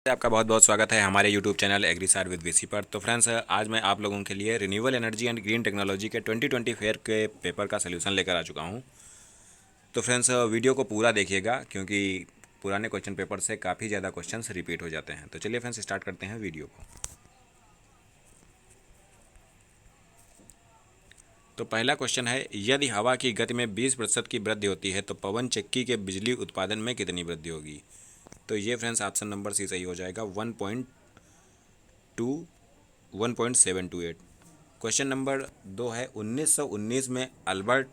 आपका बहुत बहुत स्वागत है हमारे YouTube चैनल एग्रीसार विद वीसी पर। तो फ्रेंड्स, आज मैं आप लोगों के लिए renewable energy and green technology के 2020 फेयर के पेपर का सलूशन लेकर आ चुका हूं। तो फ्रेंड्स, वीडियो को पूरा देखिएगा क्योंकि पुराने क्वेश्चन पेपर से काफ़ी ज़्यादा क्वेश्चंस रिपीट हो जाते हैं। तो चलिए फ्रेंड्स, स्टार्ट करते हैं वीडियो को। तो पहला क्वेश्चन है, यदि हवा की गति में 20% की वृद्धि होती है तो पवन चक्की के बिजली उत्पादन में कितनी वृद्धि होगी? तो ये फ्रेंड्स ऑप्शन नंबर सी सही हो जाएगा, 1.728। क्वेश्चन नंबर 2 है, 1919 में अल्बर्ट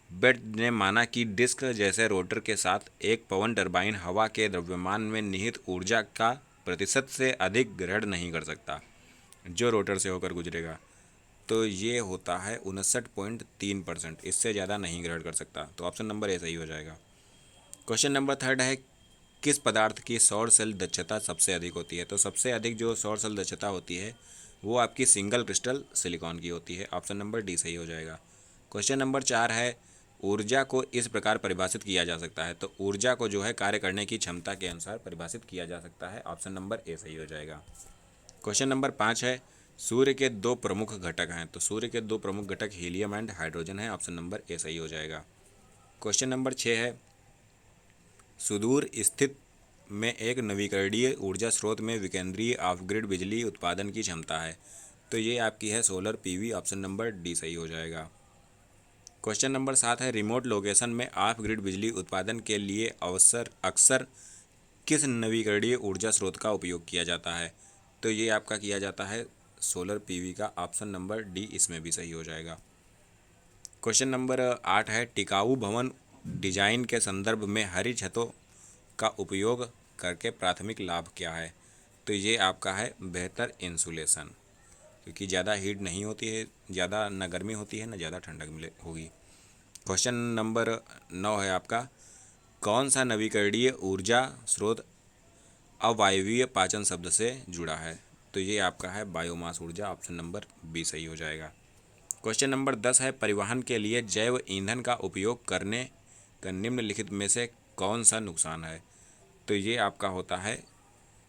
बेट ने माना कि डिस्क जैसे रोटर के साथ एक पवन टरबाइन हवा के द्रव्यमान में निहित ऊर्जा का प्रतिशत से अधिक ग्रहण नहीं कर सकता जो रोटर से होकर गुजरेगा। तो ये होता है 59.3%, इससे ज़्यादा नहीं ग्रहण कर सकता। तो ऑप्शन नंबर ए सही हो जाएगा। क्वेश्चन नंबर 3 है, किस पदार्थ की सौर सेल दक्षता सबसे अधिक होती है? तो सबसे अधिक जो सौर सेल दक्षता होती है वो आपकी सिंगल क्रिस्टल सिलिकॉन की होती है। ऑप्शन नंबर डी सही हो जाएगा। क्वेश्चन नंबर 4 है, ऊर्जा को इस प्रकार परिभाषित किया जा सकता है। तो ऊर्जा को जो है कार्य करने की क्षमता के अनुसार परिभाषित किया जा सकता है। ऑप्शन नंबर ए सही हो जाएगा। क्वेश्चन नंबर 5 है, सूर्य के दो प्रमुख घटक हैं। तो सूर्य के दो प्रमुख घटक हीलियम एंड हाइड्रोजन है। ऑप्शन नंबर ए सही हो जाएगा। क्वेश्चन नंबर 6 है, सुदूर स्थित में एक नवीकरणीय ऊर्जा स्रोत में विकेंद्रीय ऑफ ग्रिड बिजली उत्पादन की क्षमता है। तो ये आपकी है solar PV. Option number D सही हो जाएगा। क्वेश्चन नंबर 7 है, रिमोट लोकेशन में ऑफ ग्रिड बिजली उत्पादन के लिए अक्सर किस नवीकरणीय ऊर्जा स्रोत का उपयोग किया जाता है? तो ये आपका किया जाता है सोलर पीवी का। ऑप्शन नंबर डी इसमें भी सही हो जाएगा। क्वेश्चन नंबर 8 है, टिकाऊ भवन डिजाइन के संदर्भ में हरी छतों का उपयोग करके प्राथमिक लाभ क्या है? तो ये आपका है बेहतर इंसुलेशन, क्योंकि ज़्यादा हीट नहीं होती है, ज़्यादा न गर्मी होती है न ज़्यादा ठंडक मिले होगी। क्वेश्चन नंबर 9 है आपका, कौन सा नवीकरणीय ऊर्जा स्रोत अवायवीय पाचन शब्द से जुड़ा है? तो ये आपका है बायोमास ऊर्जा। ऑप्शन नंबर बी सही हो जाएगा। क्वेश्चन नंबर 10 है, परिवहन के लिए जैव ईंधन का उपयोग करने का निम्नलिखित में से कौन सा नुकसान है? तो ये आपका होता है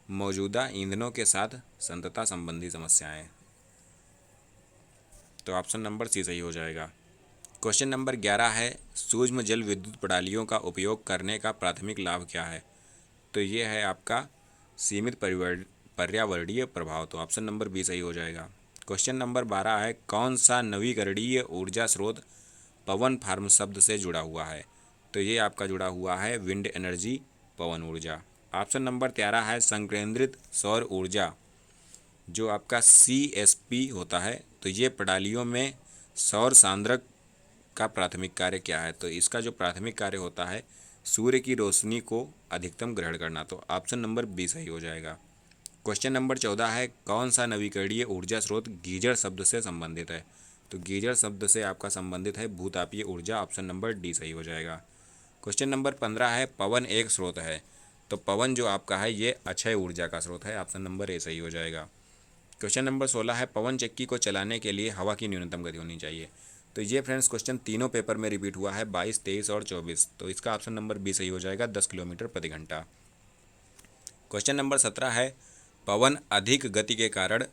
मौजूदा ईंधनों के साथ संततता संबंधी समस्याएं। तो ऑप्शन नंबर सी सही हो जाएगा। क्वेश्चन नंबर 11 है, सूक्ष्म जल विद्युत प्रणालियों का उपयोग करने का प्राथमिक लाभ क्या है? तो ये है आपका सीमित पर्यावरणीय प्रभाव। तो ऑप्शन नंबर बी सही हो जाएगा। क्वेश्चन नंबर 12 है, कौन सा नवीकरणीय ऊर्जा स्रोत पवन फार्म शब्द से जुड़ा हुआ है? तो ये आपका जुड़ा हुआ है विंड एनर्जी, पवन ऊर्जा। ऑप्शन नंबर 13 है, संकेंद्रित सौर ऊर्जा जो आपका CSP होता है। तो ये प्रणालियों में सौर सांद्रक का प्राथमिक कार्य क्या है? तो इसका जो प्राथमिक कार्य होता है सूर्य की रोशनी को अधिकतम ग्रहण करना। तो ऑप्शन नंबर बी सही हो जाएगा। क्वेश्चन नंबर 14 है, कौन सा नवीकरणीय ऊर्जा स्रोत गीजर शब्द से संबंधित है? तो गीजर शब्द से आपका संबंधित है भूतापीय ऊर्जा। ऑप्शन नंबर डी सही हो जाएगा। क्वेश्चन नंबर 15 है, पवन एक स्रोत है। तो पवन जो आपका है ये अक्षय ऊर्जा का स्रोत है। ऑप्शन नंबर ए सही हो जाएगा। क्वेश्चन नंबर 16 है, पवन चक्की को चलाने के लिए हवा की न्यूनतम गति होनी चाहिए। तो ये फ्रेंड्स क्वेश्चन तीनों पेपर में रिपीट हुआ है, 22, 23 और 24। तो इसका ऑप्शन नंबर बी सही हो जाएगा, 10 किलोमीटर प्रति घंटा। क्वेश्चन नंबर 17 है, पवन अधिक गति के कारण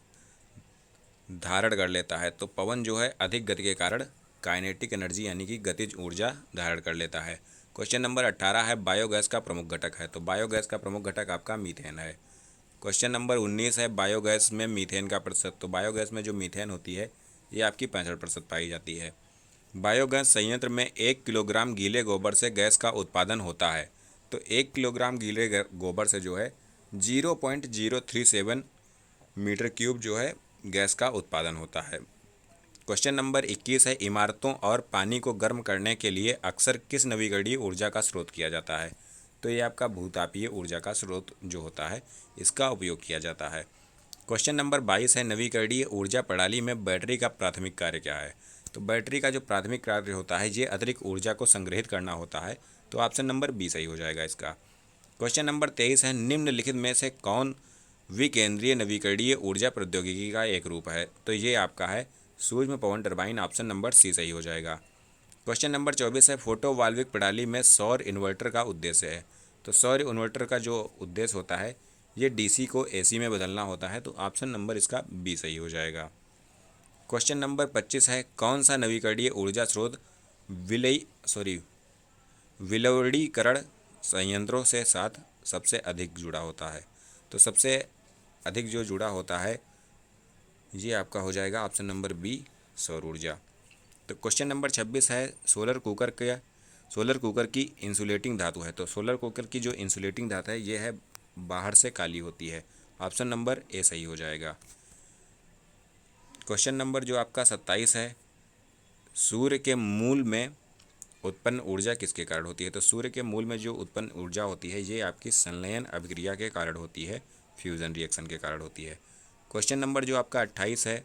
धारण कर लेता है। तो पवन जो है अधिक गति के कारण काइनेटिक एनर्जी यानी कि गतिज ऊर्जा धारण कर लेता है। क्वेश्चन नंबर 18 है, बायोगैस का प्रमुख घटक है। तो बायोगैस का प्रमुख घटक आपका मीथेन है। क्वेश्चन नंबर 19 है, बायोगैस में मीथेन का प्रतिशत। तो बायोगैस में जो मीथेन होती है ये आपकी 65% पाई जाती है। बायोगैस संयंत्र में 1 किलोग्राम गीले गोबर से गैस का उत्पादन होता है। तो 1 किलोग्राम गीले गोबर से जो है 0.037 मीटर क्यूब जो है गैस का उत्पादन होता है। क्वेश्चन नंबर 21 है, इमारतों और पानी को गर्म करने के लिए अक्सर किस नवीकरणीय ऊर्जा का स्रोत किया जाता है? तो ये आपका भूतापीय ऊर्जा का स्रोत जो होता है इसका उपयोग किया जाता है। क्वेश्चन नंबर 22 है, नवीकरणीय ऊर्जा प्रणाली में बैटरी का प्राथमिक कार्य क्या है? तो बैटरी का जो प्राथमिक कार्य होता है ये अतिरिक्त ऊर्जा को संग्रहित करना होता है। तो ऑप्शन नंबर बी सही हो जाएगा इसका। क्वेश्चन नंबर 23 है, निम्नलिखित में से कौन विकेंद्रीय नवीकरणीय ऊर्जा प्रौद्योगिकी का एक रूप है? तो ये आपका है सूक्ष्म पवन टरबाइन। ऑप्शन नंबर सी सही हो जाएगा। क्वेश्चन नंबर 24 है, फोटोवॉल्विक प्रणाली में सौर इन्वर्टर का उद्देश्य है। तो सौर इन्वर्टर का जो उद्देश्य होता है ये डीसी को एसी में बदलना होता है। तो ऑप्शन नंबर इसका बी सही हो जाएगा। क्वेश्चन नंबर 25 है, कौन सा नवीकरणीय ऊर्जा स्रोत विलवणीकरण संयंत्रों से साथ सबसे अधिक जुड़ा होता है? तो सबसे अधिक जो जुड़ा होता है ये आपका हो जाएगा ऑप्शन नंबर बी, सौर ऊर्जा। तो क्वेश्चन नंबर 26 है, सोलर कुकर की इंसुलेटिंग धातु है। तो सोलर कुकर की जो इंसुलेटिंग धातु है ये है बाहर से काली होती है। ऑप्शन नंबर ए सही हो जाएगा। क्वेश्चन नंबर जो आपका 27 है, सूर्य के मूल में उत्पन्न ऊर्जा किसके कारण होती है? तो सूर्य के मूल में जो उत्पन्न ऊर्जा होती है ये आपकी संलयन अभिक्रिया के कारण होती है, फ्यूजन रिएक्शन के कारण होती है। क्वेश्चन नंबर जो आपका 28 है,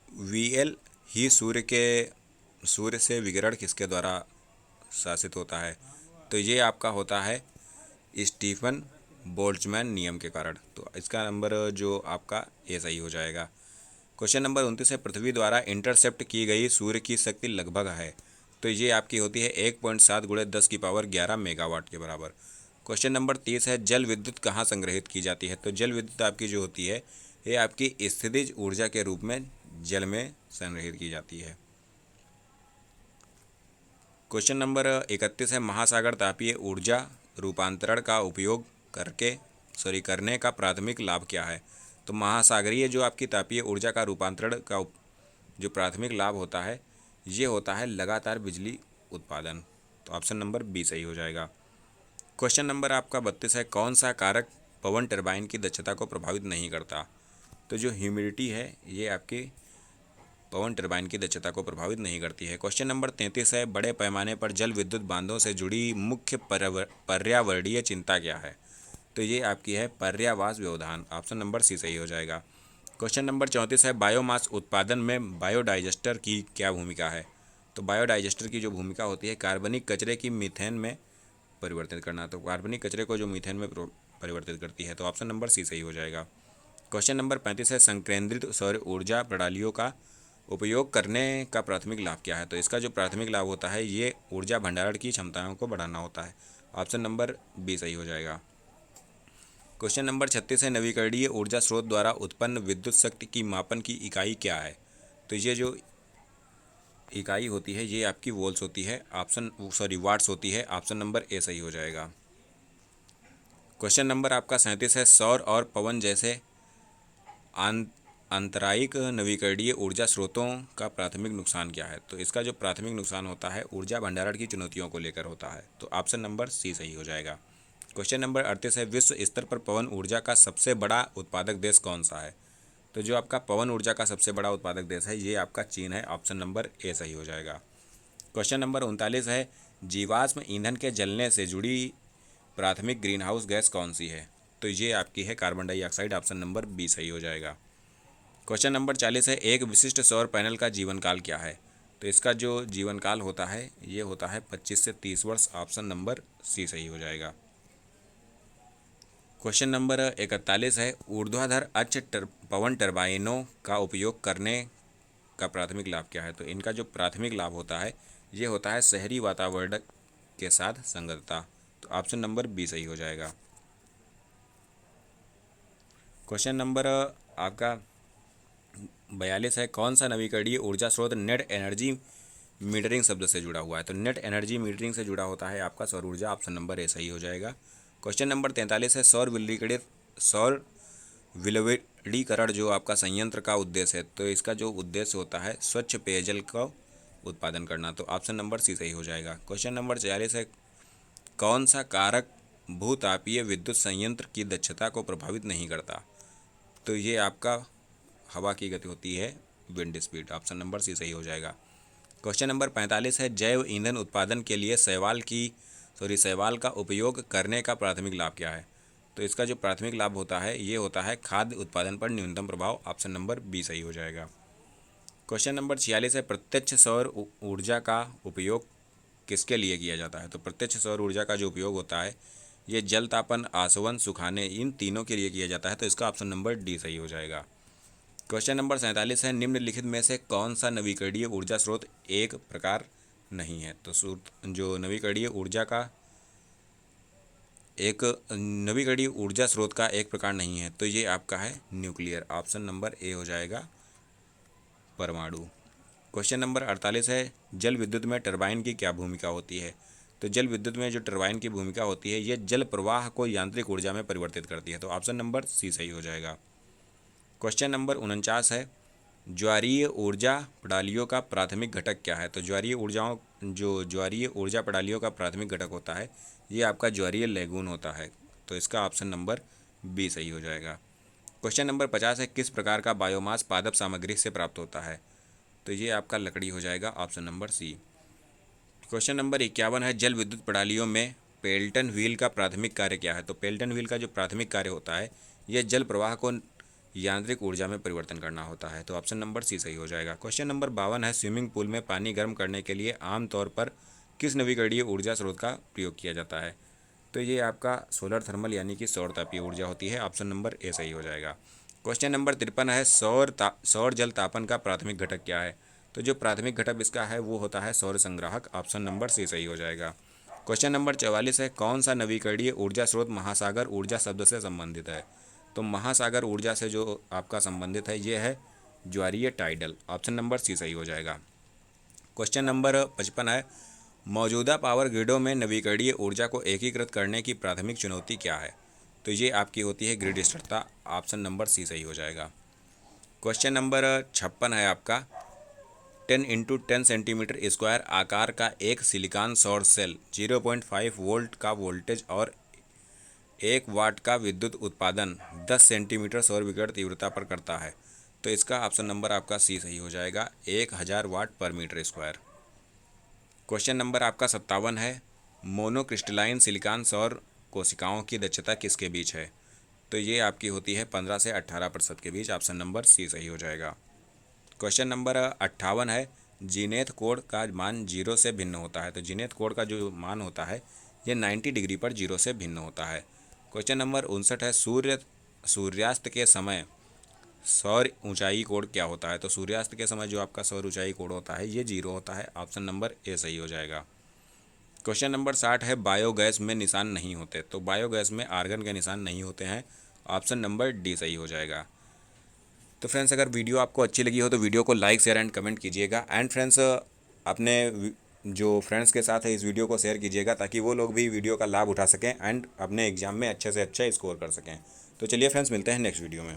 वीएल ही सूर्य से विकिरण किसके द्वारा शासित होता है? तो ये आपका होता है स्टीफन बोल्ट्जमैन नियम के कारण। तो इसका नंबर जो आपका ए सही हो जाएगा। क्वेश्चन नंबर 29 है, पृथ्वी द्वारा इंटरसेप्ट की गई सूर्य की शक्ति लगभग है। तो ये आपकी होती है 1.7 × 10⁻11 मेगावाट के बराबर। क्वेश्चन नंबर 30 है, जल विद्युत कहाँ संग्रहित की जाती है? तो जल विद्युत आपकी जो होती है ये आपकी स्थितिज ऊर्जा के रूप में जल में संग्रहित की जाती है। क्वेश्चन नंबर 31 है, महासागर तापीय ऊर्जा रूपांतरण का उपयोग करने का प्राथमिक लाभ क्या है? तो महासागरीय जो आपकी तापीय ऊर्जा का रूपांतरण का जो प्राथमिक लाभ होता है ये होता है लगातार बिजली उत्पादन। तो ऑप्शन नंबर बी सही हो जाएगा। क्वेश्चन नंबर आपका 32 है, कौन सा कारक पवन टरबाइन की दक्षता को प्रभावित नहीं करता? तो जो ह्यूमिडिटी है ये आपकी पवन टरबाइन की दक्षता को प्रभावित नहीं करती है। क्वेश्चन नंबर 33 है, बड़े पैमाने पर जल विद्युत बांधों से जुड़ी मुख्य पर्यावरणीय चिंता क्या है? तो ये आपकी है पर्यावास व्यवधान। ऑप्शन नंबर सी सही हो जाएगा। क्वेश्चन नंबर 34 है, बायोमास उत्पादन में बायोडाइजेस्टर की क्या भूमिका है? तो बायोडाइजेस्टर की जो भूमिका होती है कार्बनिक कचरे की मीथेन में परिवर्तित करना। तो कार्बनिक कचरे को जो मीथेन में परिवर्तित करती है। तो ऑप्शन नंबर सी सही हो जाएगा। क्वेश्चन नंबर 35 है, संकेंद्रित सौर ऊर्जा प्रणालियों का उपयोग करने का प्राथमिक लाभ क्या है? तो इसका जो प्राथमिक लाभ होता है ये ऊर्जा भंडारण की क्षमताओं को बढ़ाना होता है। ऑप्शन नंबर बी सही हो जाएगा। क्वेश्चन नंबर 36 है, नवीकरणीय ऊर्जा स्रोत द्वारा उत्पन्न विद्युत शक्ति की मापन की इकाई क्या है? तो ये जो इकाई होती है ये आपकी वोल्ट्स होती है, वाट्स होती है। ऑप्शन नंबर ए सही हो जाएगा। क्वेश्चन नंबर आपका 37 है, सौर और पवन जैसे आंतरायिक नवीकरणीय ऊर्जा स्रोतों का प्राथमिक नुकसान क्या है? तो इसका जो प्राथमिक नुकसान होता है ऊर्जा भंडारण की चुनौतियों को लेकर होता है। तो ऑप्शन नंबर सी सही हो जाएगा। क्वेश्चन नंबर 38 है, विश्व स्तर पर पवन ऊर्जा का सबसे बड़ा उत्पादक देश कौन सा है? तो जो आपका पवन ऊर्जा का सबसे बड़ा उत्पादक देश है ये आपका चीन है। ऑप्शन नंबर ए सही हो जाएगा। क्वेश्चन नंबर 39 है, जीवाश्म ईंधन के जलने से जुड़ी प्राथमिक ग्रीन हाउस गैस कौन सी है? तो ये आपकी है carbon dioxide. Option number B सही हो जाएगा। क्वेश्चन नंबर 40 है, एक विशिष्ट सौर पैनल का जीवन काल क्या है? तो इसका जो जीवन काल होता है ये होता है 25 से 30 वर्ष। ऑप्शन नंबर सी सही हो जाएगा। क्वेश्चन नंबर 41 है, ऊर्ध्वाधर अक्ष पवन टरबाइनों का उपयोग करने का प्राथमिक लाभ क्या है? तो इनका जो प्राथमिक लाभ होता है ये होता है शहरी वातावरण के साथ संगतता। तो ऑप्शन नंबर बी सही हो जाएगा। क्वेश्चन नंबर आपका 42 है, कौन सा नवीकरणीय ऊर्जा स्रोत नेट एनर्जी मीटरिंग शब्द से जुड़ा हुआ है? तो नेट एनर्जी मीटरिंग से जुड़ा होता है आपका सौर ऊर्जा। ऑप्शन नंबर ए सही हो जाएगा। क्वेश्चन नंबर 43 है, सौर विलवणीकरण जो आपका संयंत्र का उद्देश्य है तो इसका जो उद्देश्य होता है स्वच्छ पेयजल का उत्पादन करना। तो ऑप्शन नंबर सी सही हो जाएगा। क्वेश्चन नंबर 46 है, कौन सा कारक भूतापीय विद्युत संयंत्र की दक्षता को प्रभावित नहीं करता? तो ये आपका हवा की गति होती है, wind speed. Option number C सही हो जाएगा। क्वेश्चन नंबर 45 है, जैव ईंधन उत्पादन के लिए शैवाल का उपयोग करने का प्राथमिक लाभ क्या है? तो इसका जो प्राथमिक लाभ होता है ये होता है खाद्य उत्पादन पर न्यूनतम प्रभाव। ऑप्शन नंबर बी सही हो जाएगा। क्वेश्चन नंबर 46 है, प्रत्यक्ष सौर ऊर्जा का उपयोग किसके लिए किया जाता है? तो प्रत्यक्ष सौर ऊर्जा का जो उपयोग होता है ये जल तापन, आसवन, सुखाने, इन तीनों के लिए किया जाता है। तो इसका ऑप्शन नंबर डी सही हो जाएगा। क्वेश्चन नंबर 47 है, निम्नलिखित में से कौन सा नवीकरणीय ऊर्जा स्रोत एक प्रकार नहीं है? तो जो नवीकरणीय ऊर्जा का एक नवीकरणीय ऊर्जा स्रोत का एक प्रकार नहीं है, तो ये आपका है न्यूक्लियर। ऑप्शन नंबर ए हो जाएगा परमाणु। क्वेश्चन नंबर 48 है, जल विद्युत में टरबाइन की क्या भूमिका होती है? तो जल विद्युत में जो टरबाइन की भूमिका होती है, ये जल प्रवाह को यांत्रिक ऊर्जा में परिवर्तित करती है, तो ऑप्शन नंबर सी सही हो जाएगा। क्वेश्चन नंबर 49 है, ज्वारीय ऊर्जा प्रणालियों का प्राथमिक घटक क्या है? तो ज्वारीय ऊर्जा प्रणालियों का प्राथमिक घटक होता है, ये आपका ज्वारीय लैगून होता है, तो इसका ऑप्शन नंबर बी सही हो जाएगा। क्वेश्चन नंबर 50 है, किस प्रकार का बायोमास पादप सामग्री से प्राप्त होता है? तो ये आपका लकड़ी हो जाएगा, option number C. Question number 51 है, जल विद्युत प्रणालियों में पेल्टन व्हील का प्राथमिक कार्य क्या है? तो पेल्टन व्हील का जो प्राथमिक कार्य होता है, यह जल प्रवाह को यांत्रिक ऊर्जा में परिवर्तन करना होता है, तो ऑप्शन नंबर सी सही हो जाएगा। क्वेश्चन नंबर 52 है, स्विमिंग पूल में पानी गर्म करने के लिए आमतौर पर किस नवीकरणीय ऊर्जा स्रोत का प्रयोग किया जाता है? तो ये आपका सोलर थर्मल यानी कि सौर तापीय ऊर्जा होती है, ऑप्शन नंबर ए सही हो जाएगा। क्वेश्चन नंबर 53 है, सौर जल तापन का प्राथमिक घटक क्या है? तो जो प्राथमिक घटक इसका है वो होता है सौर संग्राहक, ऑप्शन नंबर सी सही हो जाएगा। क्वेश्चन नंबर 44 है, कौन सा नवीकरणीय ऊर्जा स्रोत महासागर ऊर्जा शब्द से संबंधित है? तो महासागर ऊर्जा से जो आपका संबंधित है ये है ज्वारीय टाइडल, ऑप्शन नंबर सी सही हो जाएगा। क्वेश्चन नंबर 55 है, मौजूदा पावर ग्रिडों में नवीकरणीय ऊर्जा को एकीकृत करने की प्राथमिक चुनौती क्या है? तो ये आपकी होती है ग्रिड स्थिरता, ऑप्शन नंबर सी सही हो जाएगा। क्वेश्चन नंबर 56 है आपका, 10 × 10 सेंटीमीटर स्क्वायर आकार का एक सिलिकॉन सौर सेल 0.5 वोल्ट का वोल्टेज और 1 वाट का विद्युत उत्पादन 10 सेंटीमीटर सौर विकिरण तीव्रता पर करता है, तो इसका ऑप्शन नंबर आपका सी सही हो जाएगा, 1000 वाट पर मीटर स्क्वायर। क्वेश्चन नंबर आपका 57 है, मोनोक्रिस्टलाइन सिलिकॉन सौर कोशिकाओं की दक्षता किसके बीच है? तो ये आपकी होती है 15 से 18% के बीच, ऑप्शन नंबर सी सही हो जाएगा। क्वेश्चन नंबर 58 है, जीनेथ कोण का मान 0 से भिन्न होता है, तो जीनेथ कोण का जो मान होता है ये 90 डिग्री पर 0 से भिन्न होता है। क्वेश्चन नंबर 59 है, सूर्यास्त के समय सौर ऊंचाई कोण क्या होता है? तो सूर्यास्त के समय जो आपका सौर ऊंचाई कोण होता है ये 0 होता है, ऑप्शन नंबर ए सही हो जाएगा। क्वेश्चन नंबर 60 है, बायोगैस में निशान नहीं होते, तो बायोगैस में आर्गन के निशान नहीं होते हैं, ऑप्शन नंबर डी सही हो जाएगा। तो फ्रेंड्स, अगर वीडियो आपको अच्छी लगी हो तो वीडियो को लाइक शेयर एंड कमेंट कीजिएगा, एंड फ्रेंड्स अपने जो फ्रेंड्स के साथ है इस वीडियो को शेयर कीजिएगा ताकि वो लोग भी वीडियो का लाभ उठा सकें एंड अपने एग्जाम में अच्छे से अच्छा स्कोर कर सकें। तो चलिए फ्रेंड्स, मिलते हैं नेक्स्ट वीडियो में।